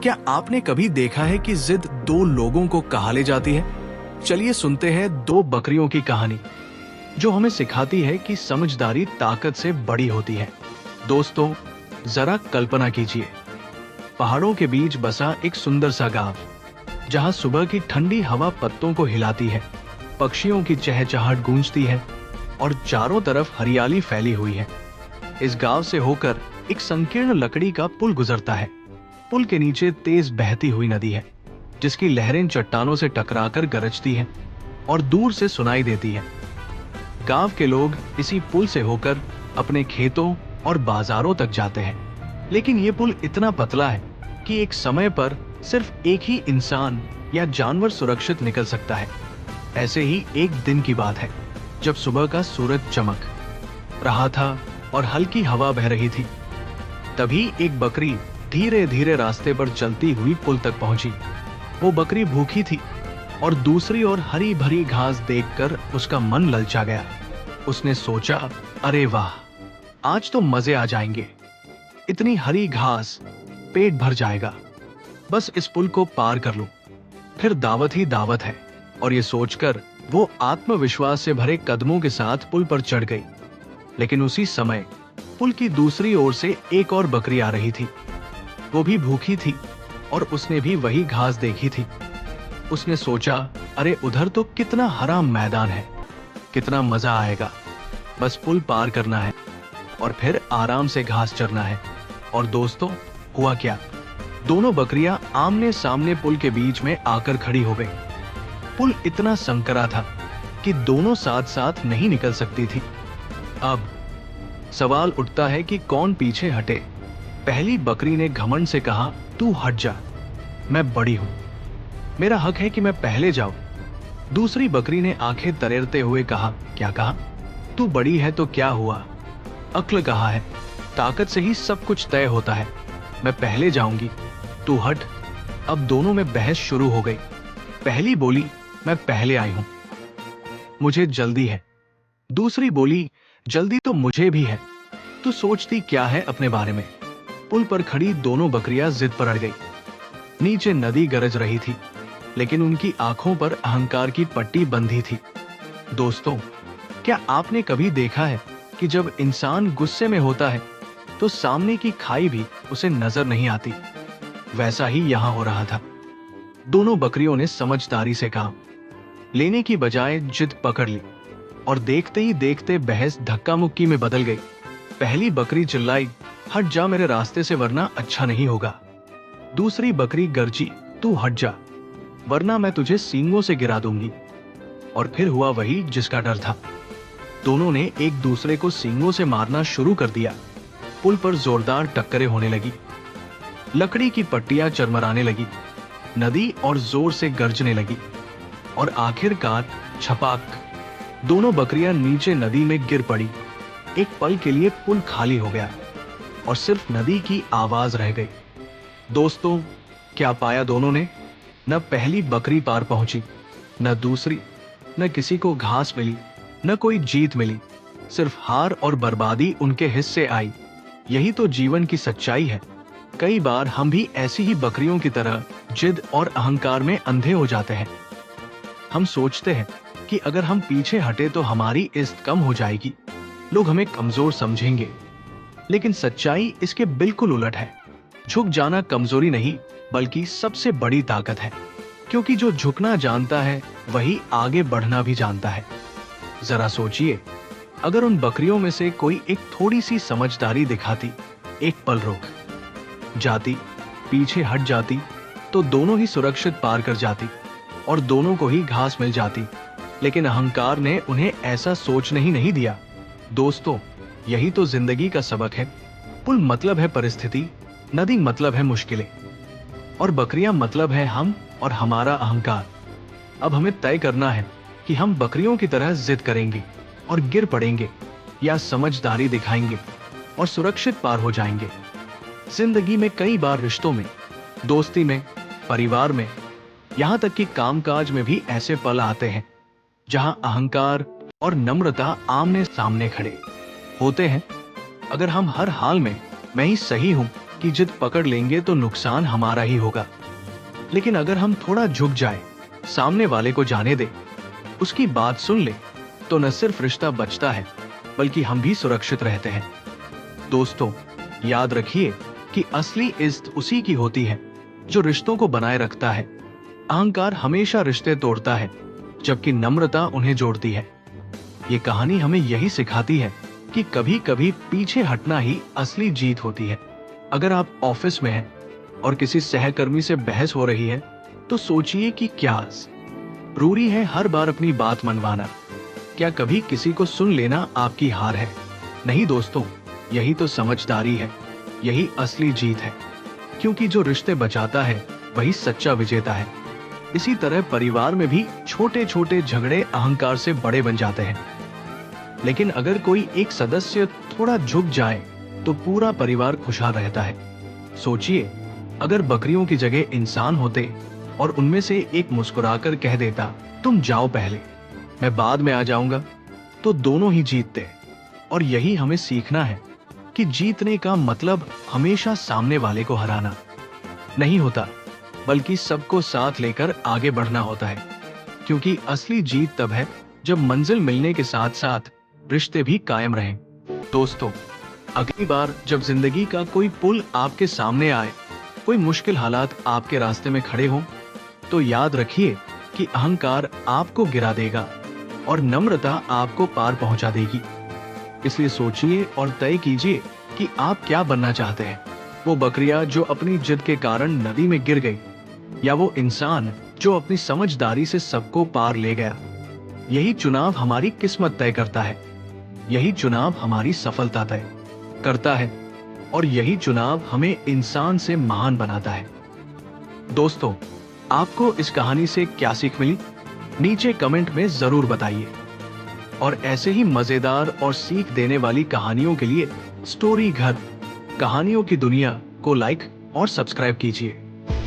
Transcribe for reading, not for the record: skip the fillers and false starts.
क्या आपने कभी देखा है कि जिद दो लोगों को कहा ले जाती है? चलिए सुनते हैं दो बकरियों की कहानी जो हमें सिखाती है कि समझदारी ताकत से बड़ी होती है। दोस्तों, जरा कल्पना कीजिए, पहाड़ों के बीच बसा एक सुंदर सा गांव, जहां सुबह की ठंडी हवा पत्तों को हिलाती है, पक्षियों की चहचहाहट गूंजती है और चारों तरफ हरियाली फैली हुई है। इस गांव से होकर एक संकीर्ण लकड़ी का पुल गुजरता है। पुल के नीचे तेज बहती हुई नदी है, जिसकी लहरें चट्टानों से टकराकर गरजती हैं और दूर से सुनाई देती है। गांव के लोग इसी पुल से होकर अपने खेतों और बाजारों तक जाते हैं, लेकिन ये पुल इतना पतला है कि एक समय पर सिर्फ एक ही इंसान या जानवर सुरक्षित निकल सकता है। ऐसे ही एक दिन की बात है, जब सुबह का सूरज चमक रहा था और हल्की हवा बह रही थी। तभी एक बकरी धीरे धीरे रास्ते पर चलती हुई पुल तक पहुंची। वो बकरी भूखी थी और दूसरी ओर हरी भरी घास देखकर उसका मन ललचा गया। उसने सोचा, अरे वाह, आज तो मजे आ जाएंगे। इतनी हरी घास, पेट भर जाएगा। बस इस पुल को पार कर लूं, फिर दावत ही दावत है। और ये सोचकर वो आत्मविश्वास से भरे कदमों के साथ पुल पर चढ़ गई। लेकिन उसी समय पुल की दूसरी ओर से एक और बकरी आ रही थी। वो भी भूखी थी और उसने भी वही घास देखी थी। उसने सोचा, अरे उधर तो कितना हरा मैदान है, कितना मजा आएगा। बस पुल पार करना है और फिर आराम से घास चरना है। और दोस्तों, हुआ क्या? दोनों बकरियां आमने सामने पुल के बीच में आकर खड़ी हो गई। पुल इतना संकरा था कि दोनों साथ साथ नहीं निकल सकती थी। अब सवाल उठता है कि कौन पीछे हटे। पहली बकरी ने घमंड से कहा, तू हट जा, मैं बड़ी हूं, मेरा हक है कि मैं पहले जाऊं। दूसरी बकरी ने आंखें तरेरते हुए कहा, क्या कहा? तू बड़ी है तो क्या हुआ? अक्ल कहा है, ताकत से ही सब कुछ तय होता है। मैं पहले जाऊंगी, तू हट। अब दोनों में बहस शुरू हो गई। पहली बोली, मैं पहले आई हूं, मुझे जल्दी है। दूसरी बोली, जल्दी तो मुझे भी है, तू सोचती क्या है अपने बारे में? पुल पर खड़ी दोनों बकरियां जिद पर अड़ गई। नीचे नदी गरज रही थी, लेकिन उनकी आंखों पर अहंकार की पट्टी बंधी थी। दोस्तों, क्या आपने कभी देखा है कि जब इंसान गुस्से में होता है तो सामने की खाई भी उसे नजर नहीं आती? वैसा ही यहां हो रहा था। दोनों बकरियों ने समझदारी से काम लेने की बजाय जिद पकड़ ली और देखते ही देखते बहस धक्का मुक्की में बदल गई। पहली बकरी चिल्लाई, हट जा मेरे रास्ते से, वरना अच्छा नहीं होगा। दूसरी बकरी गरजी, तू हट जा, वरना मैं तुझे सींगों से गिरा दूंगी। और फिर हुआ वही जिसका डर था। दोनों ने एक दूसरे को सींगों से मारना शुरू कर दिया। पुल पर जोरदार टक्करें होने लगी, लकड़ी की पट्टियां चरमराने लगी, नदी और जोर से गरजने लगी और आखिरकार छपाक दोनों बकरियां नीचे नदी में गिर पड़ी। एक पल के लिए पुल खाली हो गया और सिर्फ नदी की आवाज रह गई। दोस्तों, क्या पाया दोनों ने? न पहली बकरी पार पहुंची, न दूसरी, न किसी को घास मिली, न कोई जीत मिली। सिर्फ हार और बर्बादी उनके हिस्से आई। यही तो जीवन की सच्चाई है। कई बार हम भी ऐसी ही बकरियों की तरह जिद और अहंकार में अंधे हो जाते हैं। हम सोचते हैं कि अगर हम पीछे हटे तो हमारी इज्जत कम हो जाएगी, लोग हमें कमजोर समझेंगे। लेकिन सच्चाई इसके बिल्कुल उलट है। झुक जाना कमजोरी नहीं, बल्कि सबसे बड़ी ताकत है, क्योंकि जो झुकना जानता है वही आगे बढ़ना भी जानता है। जरा सोचिए, अगर उन बकरियों में से कोई एक थोड़ी सी समझदारी दिखाती, एक पल रुक जाती, पीछे हट जाती, तो दोनों ही सुरक्षित पार कर जाती और दोनों को ही घास मिल जाती। लेकिन अहंकार ने उन्हें ऐसा सोचने ही नहीं दिया। दोस्तों, यही तो जिंदगी का सबक है। पुल मतलब है परिस्थिति, नदी मतलब है मुश्किलें, और बकरियां मतलब है हम और हमारा अहंकार। अब हमें तय करना है कि हम बकरियों की तरह जिद करेंगे और गिर पड़ेंगे, या समझदारी दिखाएंगे और सुरक्षित पार हो जाएंगे। जिंदगी में कई बार रिश्तों में, दोस्ती में, परिवार में, यहां तक कि कामकाज में भी ऐसे पल आते हैं जहां अहंकार और नम्रता आमने सामने खड़े होते हैं। अगर हम हर हाल में मैं ही सही हूं कि जिद पकड़ लेंगे तो नुकसान हमारा ही होगा। लेकिन अगर हम थोड़ा झुक जाए, सामने वाले को जाने दे, उसकी बात सुन ले, तो न सिर्फ रिश्ता बचता है बल्कि हम भी सुरक्षित रहते हैं। दोस्तों, याद रखिए कि असली इज्जत उसी की होती है जो रिश्तों को बनाए रखता है। अहंकार हमेशा रिश्ते तोड़ता है, जबकि नम्रता उन्हें जोड़ती है। ये कहानी हमें यही सिखाती है कि कभी कभी पीछे हटना ही असली जीत होती है। अगर आप ऑफिस में हैं और किसी सहकर्मी से बहस हो रही है, तो सोचिए कि क्या जरूरी है हर बार अपनी बात मनवाना? क्या कभी किसी को सुन लेना आपकी हार है? नहीं दोस्तों, यही तो समझदारी है, यही असली जीत है। क्योंकि जो रिश्ते बचाता है वही सच्चा विजेता है। इसी तरह परिवार में भी छोटे छोटे झगड़े अहंकार से बड़े बन जाते हैं। लेकिन अगर कोई एक सदस्य थोड़ा झुक जाए तो पूरा परिवार खुशहाल रहता है। सोचिए, अगर बकरियों की जगह इंसान होते और उनमें से एक मुस्कुराकर कह देता, तुम जाओ पहले, मैं बाद में आ जाऊंगा, तो दोनों ही जीतते। और यही हमें सीखना है कि जीतने का मतलब हमेशा सामने वाले को हराना नहीं होता, बल्कि सबको साथ लेकर आगे बढ़ना होता है। क्योंकि असली जीत तब है जब मंजिल मिलने के साथ साथ रिश्ते भी कायम रहें। दोस्तों, अगली बार जब जिंदगी का कोई पुल आपके सामने आए, कोई मुश्किल हालात आपके रास्ते में खड़े हों, तो याद रखिए कि अहंकार आपको गिरा देगा और नम्रता आपको पार पहुंचा देगी। इसलिए सोचिए और तय कीजिए कि आप क्या बनना चाहते हैं। वो बकरियां जो अपनी जिद के कारण नदी में गिर गई, या वो इंसान जो अपनी समझदारी से सबको पार ले गया। यही चुनाव हमारी किस्मत तय करता है, यही चुनाव हमारी सफलता तय करता है, और यही चुनाव हमें इंसान से महान बनाता है। दोस्तों, आपको इस कहानी से क्या सीख मिली? नीचे कमेंट में जरूर बताइए। और ऐसे ही मजेदार और सीख देने वाली कहानियों के लिए स्टोरी घर कहानियों की दुनिया को लाइक और सब्सक्राइब कीजिए।